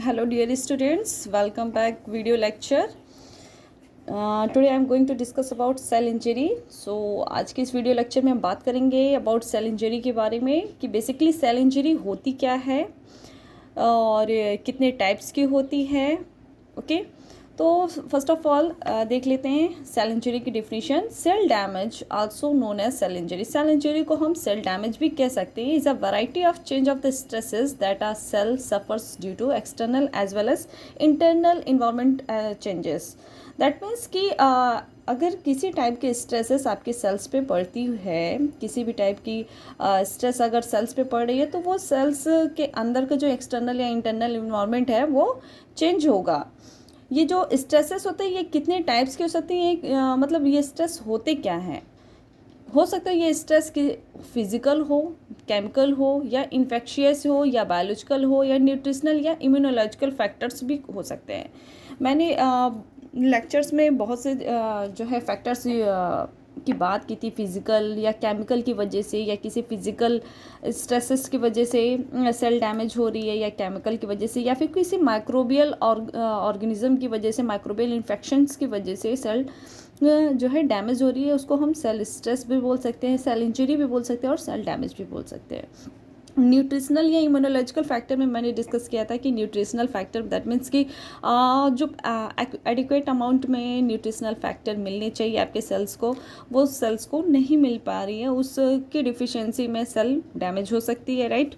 Hello dear students, welcome back video lecture. Today I am going to discuss about cell injury. So आज के इस video lecture में हम बात करेंगे about cell injury के बारे में कि बेसिकली cell injury होती क्या है और कितने टाइप्स की होती है. ओके तो फर्स्ट ऑफ ऑल देख लेते हैं सेल इंजरी की definition. Cell damage also known as cell injury. Cell injury को हम सेल डैमेज भी कह सकते हैं. Is a variety of change of the stresses that are cell suffers due to external as well as internal environment changes. That means कि अगर किसी type के स्ट्रेसेस आपके सेल्स पे पड़ती है, किसी भी टाइप की स्ट्रेस अगर सेल्स पे पड़ रही है तो वो सेल्स के अंदर का जो एक्सटर्नल या इंटरनल इन्वायरमेंट है वो चेंज होगा. ये जो स्ट्रेसेस होते हैं ये कितने टाइप्स के हो सकते हैं, मतलब ये स्ट्रेस होते क्या हैं. हो सकता है ये स्ट्रेस की फिजिकल हो, केमिकल हो या इन्फेक्शियस हो या बायोलॉजिकल हो या न्यूट्रिशनल या इम्यूनोलॉजिकल फैक्टर्स भी हो सकते हैं. मैंने लेक्चर्स में बहुत से जो है फैक्टर्स की बात की थी. फिज़िकल या केमिकल की वजह से या किसी फिज़िकल स्ट्रेसेस की वजह से सेल डैमेज हो रही है या केमिकल की वजह से या फिर किसी माइक्रोबियल ऑर्गेनिज्म की वजह से, माइक्रोबियल इन्फेक्शंस की वजह से सेल जो है डैमेज हो रही है. उसको हम सेल स्ट्रेस भी बोल सकते हैं, सेल इंजरी भी बोल सकते हैं और सेल डैमेज भी बोल सकते हैं. न्यूट्रिशनल या इम्यूनोलॉजिकल फैक्टर में मैंने डिस्कस किया था कि न्यूट्रिशनल फैक्टर दैट मीन्स कि जो एडिक्वेट अमाउंट में न्यूट्रिशनल फैक्टर मिलने चाहिए आपके सेल्स को, वो सेल्स को नहीं मिल पा रही है. उसकी डिफिशियंसी में सेल डैमेज हो सकती है. राइट.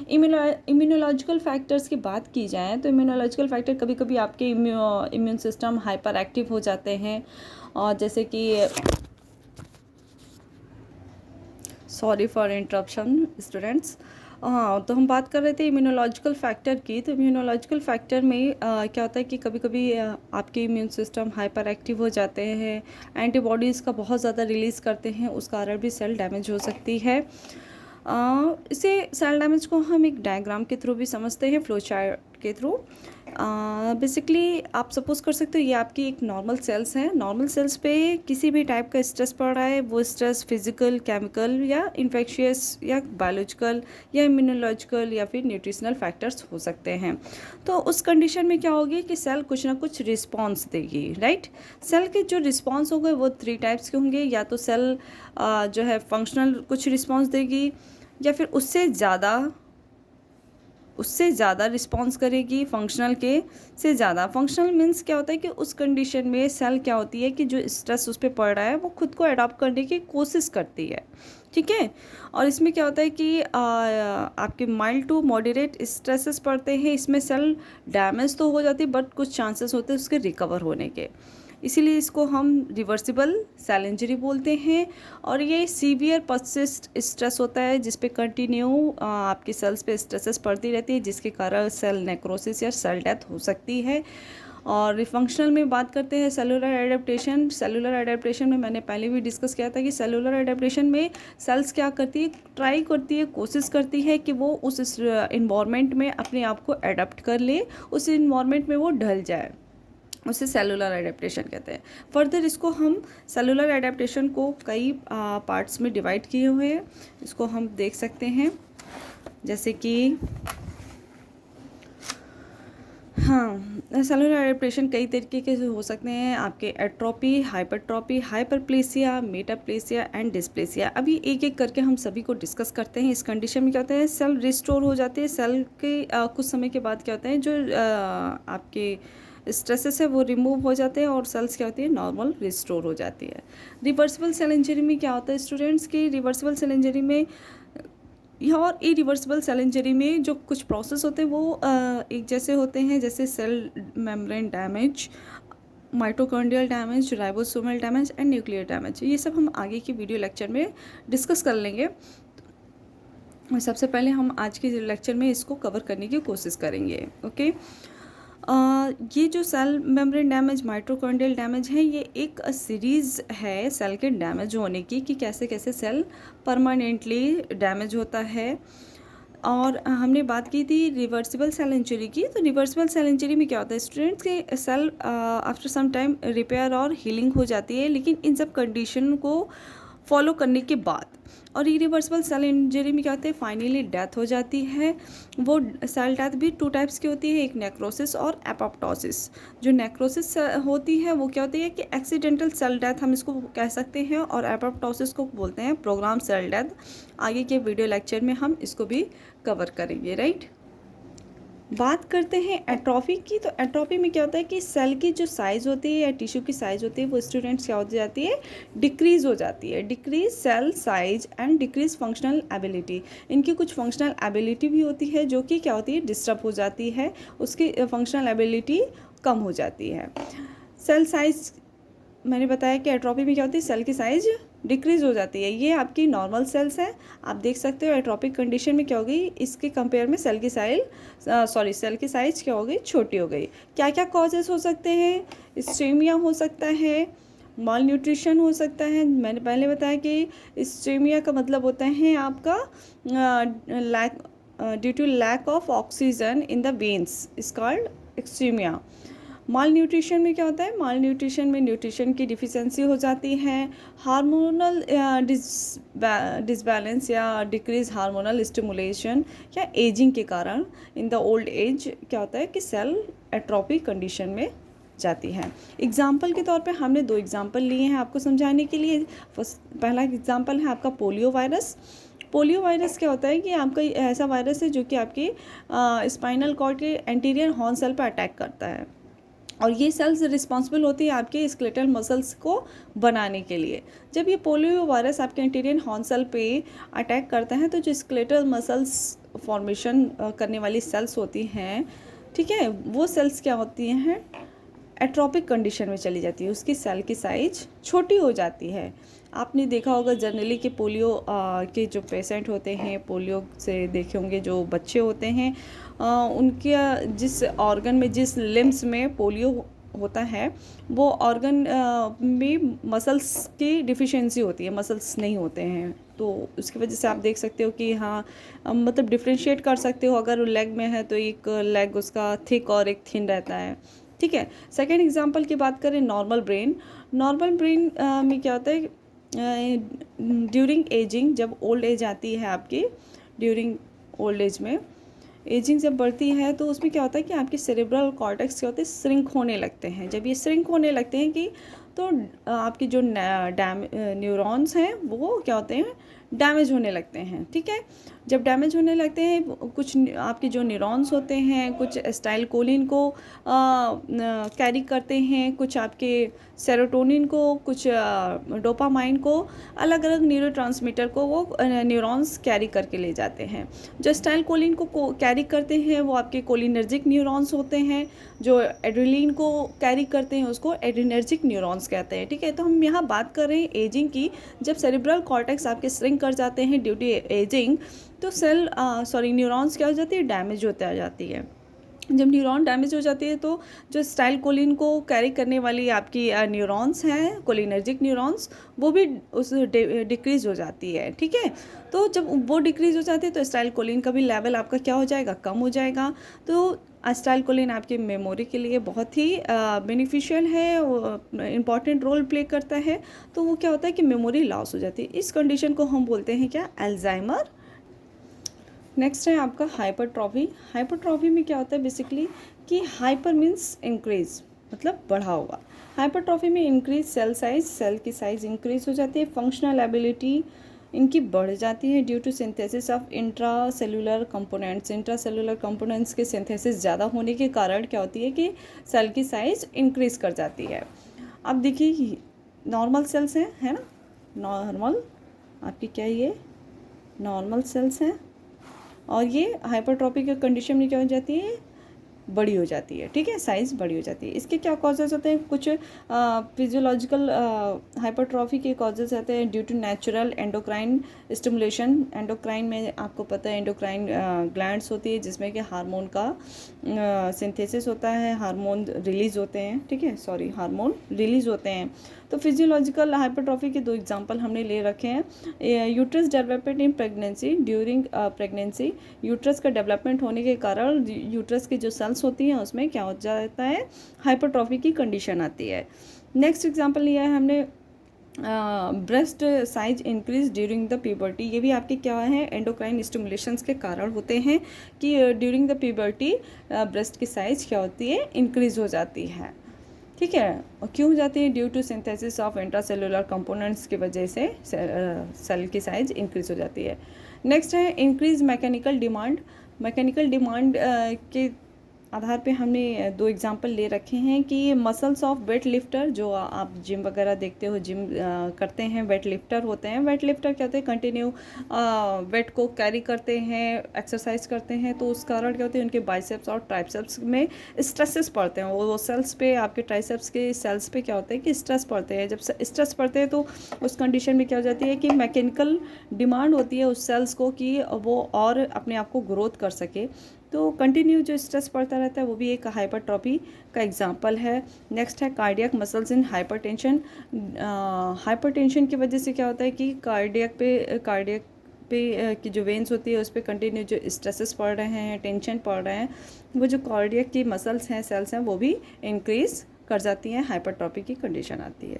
इम्यूनोलॉजिकल फैक्टर्स की बात की जाए तो इम्यूनोलॉजिकल फैक्टर कभी कभी आपके इम्यून सिस्टम हाइपर एक्टिव हो जाते हैं. और जैसे कि सॉरी फॉर इंटरप्शन स्टूडेंट्स. हाँ, तो हम बात कर रहे थे इम्यूनोलॉजिकल फैक्टर की. तो इम्यूनोलॉजिकल फैक्टर में क्या होता है कि कभी कभी आपके इम्यून सिस्टम हाइपर एक्टिव हो जाते हैं, एंटीबॉडीज़ का बहुत ज़्यादा रिलीज़ करते हैं, उस कारण भी सेल डैमेज हो सकती है. इसे सेल डैमेज को हम एक डायग्राम के थ्रू भी समझते हैं, फ्लो चार्ट के थ्रू. बेसिकली आप सपोज कर सकते हो ये आपकी एक नॉर्मल सेल्स हैं. नॉर्मल सेल्स पे किसी भी टाइप का स्ट्रेस पड़ रहा है, वो स्ट्रेस फिजिकल, केमिकल या इन्फेक्शियस या बायोलॉजिकल या इम्यूनोलॉजिकल या फिर न्यूट्रिशनल फैक्टर्स हो सकते हैं. तो उस कंडीशन में क्या होगी कि सेल कुछ ना कुछ रिस्पॉन्स देगी. राइट. सेल के जो रिस्पॉन्स होंगे वो 3 टाइप्स के होंगे. या तो सेल जो है फंक्शनल कुछ रिस्पॉन्स देगी या फिर उससे ज़्यादा रिस्पॉन्स करेगी फंक्शनल के से ज़्यादा. फंक्शनल मीन्स क्या होता है कि उस कंडीशन में सेल क्या होती है कि जो स्ट्रेस उस पर पड़ रहा है वो खुद को अडॉप्ट करने की कोशिश करती है. ठीक है. और इसमें क्या होता है कि आपके माइल्ड टू मॉडरेट स्ट्रेसेस पड़ते हैं. इसमें सेल डैमेज तो हो जाती है बट कुछ चांसेस होते हैं उसके रिकवर होने के. इसीलिए इसको हम रिवर्सिबल सेल इंजरी बोलते हैं. और ये सीवियर पर्सिस्ट स्ट्रेस होता है जिस पे कंटिन्यू आपके सेल्स पे स्ट्रेसेस पड़ती रहती है, जिसके कारण सेल नेक्रोसिस या सेल डेथ हो सकती है. और फंक्शनल में बात करते हैं सेलुलर एडेप्टेशन. सेलुलर एडेप्टेशन में मैंने पहले भी डिस्कस किया था कि सेलुलर एडेप्टेशन में सेल्स क्या करती है, ट्राई करती है, कोशिश करती है कि वो उस इन्वायरमेंट में अपने आप को एडाप्ट कर ले, उस इन्वायरमेंट में वो ढल जाए. उसे सेलुलर एडेप्टेशन कहते हैं. फर्दर इसको हम सेलुलर एडेप्टेशन को कई पार्ट्स में डिवाइड किए हुए हैं. इसको हम देख सकते हैं जैसे कि हाँ, सेलुलर एडेप्टेशन कई तरीके के हो सकते हैं. आपके atrophy, hypertrophy, hyperplasia, मेटाप्लेसिया and dysplasia. अभी एक एक करके हम सभी को डिस्कस करते हैं. इस कंडीशन में क्या होता है, सेल रिस्टोर हो जाती है. सेल के कुछ समय के बाद क्या होता है, जो आपके स्ट्रेसेस है वो रिमूव हो जाते हैं और सेल्स क्या होती है, नॉर्मल रिस्टोर हो जाती है. रिवर्सिबल सेल इंजरी में क्या होता है स्टूडेंट्स की, रिवर्सिबल सेल इंजरी में और इरिवर्सिबल सेल इंजरी में जो कुछ प्रोसेस होते हैं वो एक जैसे होते हैं, जैसे cell membrane damage, mitochondrial damage, ribosomal damage and nuclear damage. ये सब हम आगे की वीडियो लेक्चर में डिस्कस कर लेंगे. सबसे पहले हम आज के लेक्चर में इसको कवर करने की कोशिश करेंगे. ओके. ये जो cell membrane damage, mitochondrial damage है, ये एक सीरीज़ है सेल के डैमेज होने की कि कैसे कैसे सेल परमानेंटली डैमेज होता है. और हमने बात की थी रिवर्सिबल सेल इंजरी की. तो रिवर्सिबल सेल इंजरी में क्या होता है स्टूडेंट्स के cell after some time repair और हीलिंग हो जाती है, लेकिन इन सब कंडीशन को फॉलो करने के बाद. और इरिवर्सिबल सेल इंजरी में क्या होता है, फाइनली डेथ हो जाती है। वो सेल डेथ भी 2 टाइप्स की होती है, एक नेक्रोसिस और एपोप्टोसिस। जो नेक्रोसिस होती है वो क्या होती है कि एक्सीडेंटल सेल डेथ हम इसको कह सकते हैं, और एपोप्टोसिस को बोलते हैं प्रोग्राम सेल डेथ। आगे के वीडियो लेक्चर में हम इसको भी कवर करेंगे, राइट। बात करते हैं एट्रोफी की। तो एट्रोफी में क्या होता है कि सेल की जो साइज़ होती है या टिश्यू की साइज़ होती है वो स्टूडेंट्स क्या हो जाती है, डिक्रीज़ हो जाती है। Decrease cell size and decrease functional ability. इनकी कुछ फंक्शनल एबिलिटी भी होती है जो कि क्या होती है, डिस्टर्ब हो जाती है, उसकी फंक्शनल एबिलिटी कम हो जाती है। सेल साइज मैंने बताया कि एट्रोफी में क्या होती है, सेल की साइज़ डिक्रीज़ हो जाती है। ये आपकी नॉर्मल सेल्स हैं, आप देख सकते हो। एट्रोपिक कंडीशन में क्या होगी, इसके कंपेयर में सेल की साइज़ क्या हो गई, छोटी हो गई। क्या क्या कॉजेज़ हो सकते हैं, स्ट्रीमिया हो सकता है, माल न्यूट्रिशन हो सकता है। मैंने पहले बताया कि स्ट्रीमिया का मतलब होता है आपका lack due to lack of oxygen in the veins is called एक्सट्रीमिया। माल न्यूट्रिशन में क्या होता है, माल न्यूट्रिशन में न्यूट्रिशन की डिफिशेंसी हो जाती है। हार्मोनल डिसबैलेंस या डिक्रीज हार्मोनल स्टिमुलेशन या एजिंग के कारण इन द ओल्ड एज क्या होता है कि सेल एट्रोफी कंडीशन में जाती है। एग्जाम्पल के तौर पे हमने 2 एग्जाम्पल लिए हैं आपको समझाने के लिए। पहला एग्जाम्पल है आपका पोलियो वायरस। पोलियो वायरस क्या होता है कि आपका ऐसा वायरस है जो कि आपके स्पाइनल कॉर्ड के एंटीरियर हॉर्न सेल पर अटैक करता है, और ये सेल्स रिस्पॉन्सिबल होती है आपके स्केलेटल मसल्स को बनाने के लिए। जब ये पोलियो वायरस आपके एंटीरियर हॉर्न सेल पे अटैक करता है तो जो स्केलेटल मसल्स फॉर्मेशन करने वाली सेल्स होती हैं, ठीक है, वो सेल्स क्या होती हैं, एट्रोपिक कंडीशन में चली जाती है। उसकी सेल की साइज छोटी हो जाती है। आपने देखा होगा जनरली कि पोलियो के जो पेशेंट होते हैं, पोलियो से देखे होंगे जो बच्चे होते हैं, उनके जिस ऑर्गन में, जिस लिम्स में पोलियो होता है वो ऑर्गन में मसल्स की डिफिशिएंसी होती है, मसल्स नहीं होते हैं। तो उसकी वजह से आप देख सकते हो कि हाँ, मतलब डिफ्रेंशिएट कर सकते हो। अगर लेग में है तो एक लेग उसका थिक और एक थिन रहता है, ठीक है। सेकेंड एग्जाम्पल की बात करें, नॉर्मल ब्रेन। नॉर्मल ब्रेन में क्या होता है, ड्यूरिंग एजिंग, जब ओल्ड एज आती है आपकी, ड्यूरिंग ओल्ड एज में एजिंग जब बढ़ती है तो उसमें क्या होता है कि आपके सेरेब्रल कॉर्टेक्स क्या होते हैं, श्रिंक होने लगते हैं। जब ये श्रिंक होने लगते हैं कि तो आपके जो न्यूरॉन्स हैं वो क्या होते हैं, डैमेज होने लगते हैं, ठीक है। जब डैमेज होने लगते हैं, कुछ आपके जो न्यूरॉन्स होते हैं कुछ एसिटाइलकोलिन को कैरी करते हैं, कुछ आपके सेरोटोनिन को, कुछ डोपामाइन को, अलग अलग न्यूरोट्रांसमीटर को वो न्यूरॉन्स कैरी करके ले जाते हैं। जो एसिटाइलकोलिन को कैरी करते हैं वो आपके कोलिनर्जिक न्यूरॉन्स होते हैं। जो एड्रेनलिन को कैरी करते हैं उसको एड्रेनर्जिक न्यूरॉन्स कहते हैं, ठीक है। तो हम यहाँ बात कर रहे हैं एजिंग की। जब सेरेब्रल कॉर्टेक्स आपके श्रिंक कर जाते हैं ड्यू टू एजिंग, तो न्यूरॉन्स क्या हो जाती है, डैमेज होते आ जाती है। जब न्यूरॉन डैमेज हो जाती है तो जो एसिटाइलकोलिन को कैरी करने वाली आपकी न्यूरॉन्स हैं, कोलिनर्जिक न्यूरॉन्स, वो भी उस डिक्रीज हो जाती है, ठीक है। तो जब वो डिक्रीज हो जाती है तो एसिटाइलकोलिन का भी लेवल आपका क्या हो जाएगा, कम हो जाएगा। तो एसिटाइलकोलिन आपकी मेमोरी के लिए बहुत ही बेनिफिशियल है, इम्पॉर्टेंट रोल प्ले करता है। तो वो क्या होता है कि मेमोरी लॉस हो जाती है। इस कंडीशन को हम बोलते हैं क्या, अल्जाइमर। नेक्स्ट है आपका हाइपरट्रॉफी। हाइपरट्रॉफी में क्या होता है बेसिकली कि हाइपर मीन्स इंक्रीज, मतलब बढ़ा हुआ। हाइपरट्रॉफी में इंक्रीज सेल साइज, सेल की साइज इंक्रीज हो जाती है। फंक्शनल एबिलिटी इनकी बढ़ जाती है due to synthesis of intra cellular components. Intra cellular components के सिंथेसिस ज़्यादा होने के कारण क्या होती है कि सेल की साइज इंक्रीज कर जाती है। अब देखिए नॉर्मल सेल्स हैं, है ना, नॉर्मल आपकी क्या, ये नॉर्मल सेल्स हैं, और ये हाइपरट्रॉफी के कंडीशन में क्या हो जाती है, बड़ी हो जाती है, ठीक है, साइज़ बड़ी हो जाती है। इसके क्या कॉजेज़ होते हैं, कुछ फिजियोलॉजिकल हाइपरट्रॉफी के कॉजेज़ होते हैं due to natural endocrine stimulation. Endocrine में आपको पता है एंडोक्राइन ग्लैंड्स होती है जिसमें कि हार्मोन का सिंथेसिस होता है, हार्मोन रिलीज़ होते हैं, ठीक है, हार्मोन रिलीज़ होते हैं। तो फिजियोलॉजिकल हाइपरट्रॉफी के 2 एग्जांपल हमने ले रखे हैं। Uterus development in pregnancy, during pregnancy uterus का डेवलपमेंट होने के कारण यूट्रस की जो सेल्स होती हैं उसमें क्या हो जाता है, हाइपरट्रॉफी की कंडीशन आती है। नेक्स्ट एग्जांपल लिया है हमने breast size increase during the puberty, ये भी आपके क्या है, एंडोक्राइन स्टिमुलेशंस के कारण होते हैं कि ड्यूरिंग द प्यूबर्टी ब्रेस्ट की साइज क्या होती है, इंक्रीज हो जाती है। ठीक है, और क्यों हो जाती है, due to synthesis of intracellular components की वजह से सेल की साइज इंक्रीज हो जाती है। नेक्स्ट है increase mechanical demand. Mechanical demand के आधार पे हमने दो एग्जांपल ले रखे हैं कि मसल्स ऑफ वेट लिफ्टर, जो आप जिम वगैरह देखते हो, जिम करते हैं, वेट लिफ्टर होते हैं। वेट लिफ्टर क्या होते हैं, कंटिन्यू वेट को कैरी करते हैं, एक्सरसाइज करते हैं, तो उस कारण क्या होते हैं, उनके बाइसेप्स और ट्राइसेप्स में स्ट्रेसेस पड़ते हैं। वो सेल्स पे, आपके ट्राइसेप्स के सेल्स पे क्या होता है कि स्ट्रेस पड़ते हैं। जब स्ट्रेस पड़ते हैं तो उस कंडीशन में क्या हो जाती है कि मैकेनिकल डिमांड होती है उस सेल्स को कि वो और अपने आप को ग्रोथ कर सके। तो कंटिन्यू जो स्ट्रेस पड़ता रहता है वो भी एक हाइपरट्रॉफी का एग्जांपल है। नेक्स्ट है कार्डियक मसल्स इन हाइपरटेंशन। हाइपरटेंशन की वजह से क्या होता है कि कार्डियक पे की जो वेन्स होती है उस पर कंटिन्यू जो स्ट्रेसेस पड़ रहे हैं, टेंशन पड़ रहे हैं, वो जो कार्डियक की मसल्स हैं, सेल्स हैं, वो भी इंक्रीज कर जाती हैं, हाइपरट्रॉफी की कंडीशन आती है।